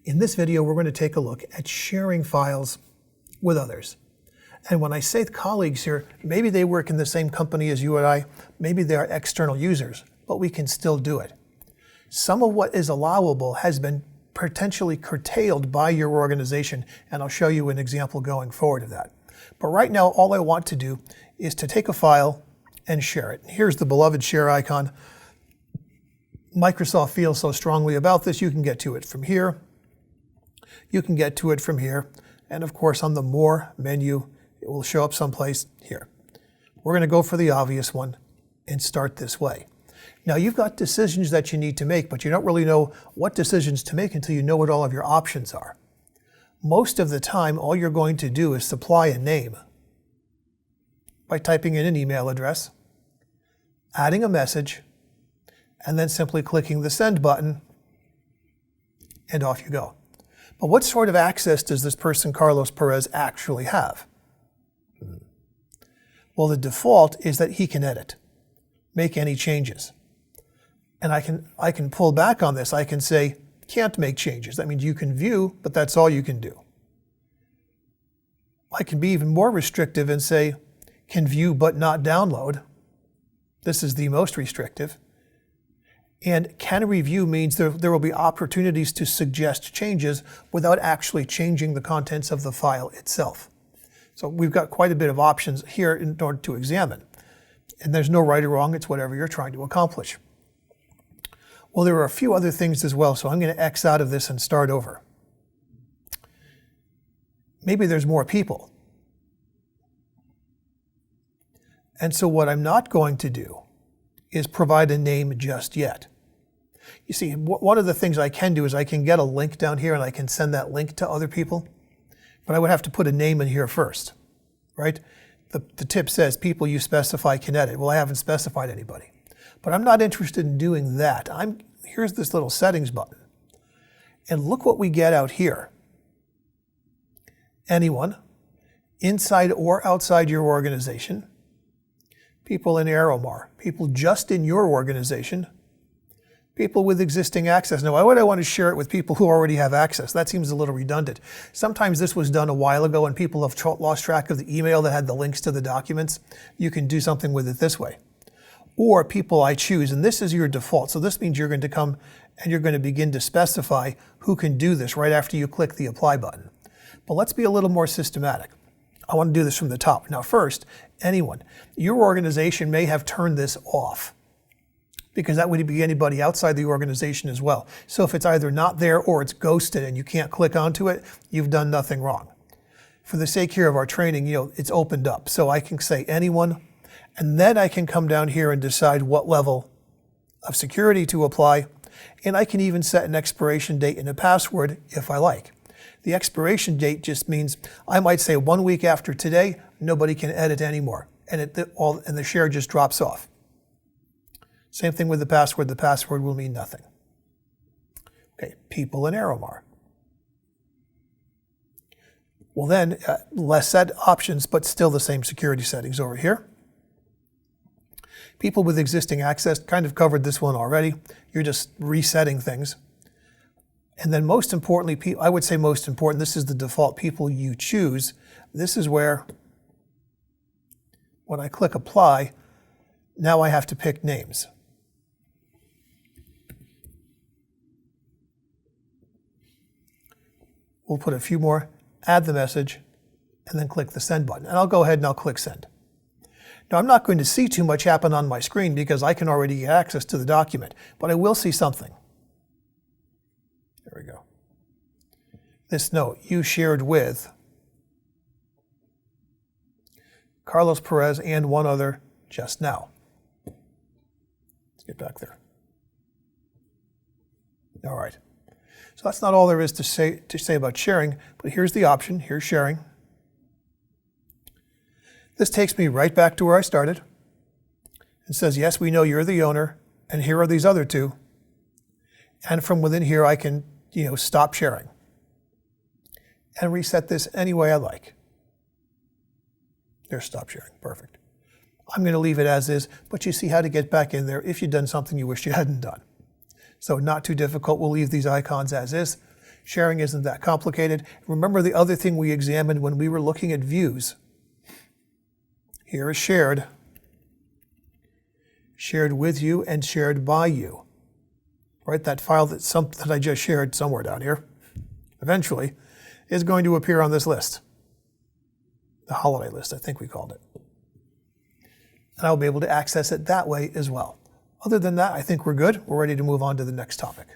In this video, we're going to take a look at sharing files with others. And when I say colleagues here, maybe they work in the same company as you and I, maybe they are external users, but we can still do it. Some of what is allowable has been potentially curtailed by your organization, and I'll show you an example going forward of that. But right now, all I want to do is to take a file and share it. Here's the beloved share icon. Microsoft feels so strongly about this, you can get to it from here. You can get to it from here. And of course, on the More menu, it will show up someplace here. We're going to go for the obvious one and start this way. Now, you've got decisions that you need to make, but you don't really know what decisions to make until you know what all of your options are. Most of the time, all you're going to do is supply a name by typing in an email address, adding a message, and then simply clicking the send button, and off you go. But what sort of access does this person, Carlos Perez, actually have? Well, the default is that he can edit, make any changes. And I can pull back on this. I can say, can't make changes. That means you can view, but that's all you can do. I can be even more restrictive and say, can view but not download. This is the most restrictive. And can review means there will be opportunities to suggest changes without actually changing the contents of the file itself. So we've got quite a bit of options here in order to examine. And there's no right or wrong, it's whatever you're trying to accomplish. Well, there are a few other things as well, so I'm going to X out of this and start over. Maybe there's more people. And so what I'm not going to do is provide a name just yet. You see, one of the things I can do is I can get a link down here and I can send that link to other people, but I would have to put a name in here first, right? The tip says people you specify can edit. Well, I haven't specified anybody, but I'm not interested in doing that. Here's this little settings button, and look what we get out here. Anyone, inside or outside your organization, people in Aeromar, people just in your organization, people with existing access. Now, why would I want to share it with people who already have access? That seems a little redundant. Sometimes this was done a while ago and people have lost track of the email that had the links to the documents. You can do something with it this way. Or people I choose, and this is your default. So this means you're going to come and you're going to begin to specify who can do this right after you click the apply button. But let's be a little more systematic. I want to do this from the top. Now first, anyone. Your organization may have turned this off, because that would be anybody outside the organization as well. So if it's either not there or it's ghosted and you can't click onto it, you've done nothing wrong. For the sake here of our training, it's opened up. So I can say anyone, and then I can come down here and decide what level of security to apply. And I can even set an expiration date and a password if I like. The expiration date just means I might say 1 week after today, nobody can edit anymore. And the share just drops off. Same thing with the password. The password will mean nothing. Okay, people in Aeromar. Well then, less set options, but still the same security settings over here. People with existing access, kind of covered this one already. You're just resetting things. And then most importantly, I would say most important, this is the default people you choose. This is where, when I click apply, now I have to pick names. We'll put a few more, add the message, and then click the send button. And I'll go ahead and I'll click send. Now I'm not going to see too much happen on my screen because I can already get access to the document, but I will see something. There we go. This note, you shared with Carlos Perez and one other just now. Let's get back there. All right. So that's not all there is to say about sharing, but here's the option. Here's sharing. This takes me right back to where I started. It says, yes, we know you're the owner, and here are these other two. And from within here, I can, stop sharing and reset this any way I like. There's stop sharing. Perfect. I'm going to leave it as is, but you see how to get back in there if you've done something you wish you hadn't done. So not too difficult. We'll leave these icons as is. Sharing isn't that complicated. Remember the other thing we examined when we were looking at views. Here is shared. Shared with you and shared by you. Right? That file that I just shared somewhere down here, eventually, is going to appear on this list. The holiday list, I think we called it. And I'll be able to access it that way as well. Other than that, I think we're good. We're ready to move on to the next topic.